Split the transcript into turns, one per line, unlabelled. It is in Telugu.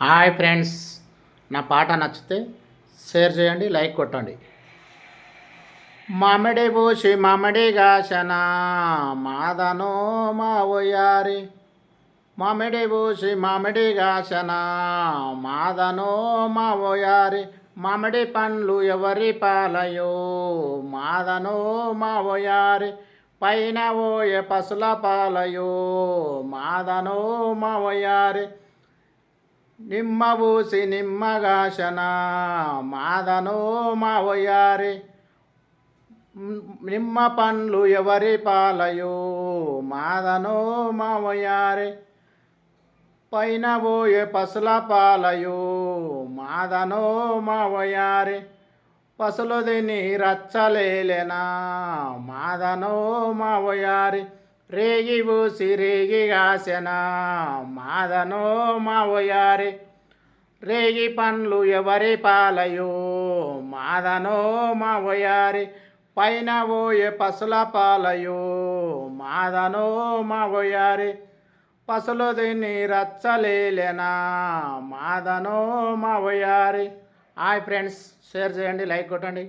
హాయ్ ఫ్రెండ్స్, నా పాట నచ్చితే షేర్ చేయండి, లైక్ కొట్టండి. మామిడి పూసి మామిడి గాసన మాదనో మా ఒయ్యారి. మామిడి పూసి మామిడి గాసన మాదనో మా ఒయ్యారి. మామిడి పండ్లు ఎవరి పాలయో మాదనో మా ఒయ్యారి. పైన ఓయే పసుల పాలయో మాదనో మా ఒయ్యారి. నిమ్మ పూసి నిమ్మగాశన మాదనో మా ఒయ్యారి. నిమ్మ పండ్లు ఎవరి పాలయో మాదనో మా ఒయ్యారి. పైన పోయే పసుల పాలయో మాదనో మా ఒయ్యారి. పసులు తిని రచ్చలేలెనా మాదనో మా ఒయ్యారి. రేగి పూసి రేగి గాసెన మాదనో మా ఒయ్యారి. రేగి పండ్లు ఎవరి పాలయో మాదనో మా ఒయ్యారి. పైన పోయే పసుల పాలయో మాదనో మా ఒయ్యారి. పసులు తిని రచ్చలేలెనా మాదనో మా ఒయ్యారి. హాయ్ ఫ్రెండ్స్, షేర్ చేయండి, లైక్ కొట్టండి.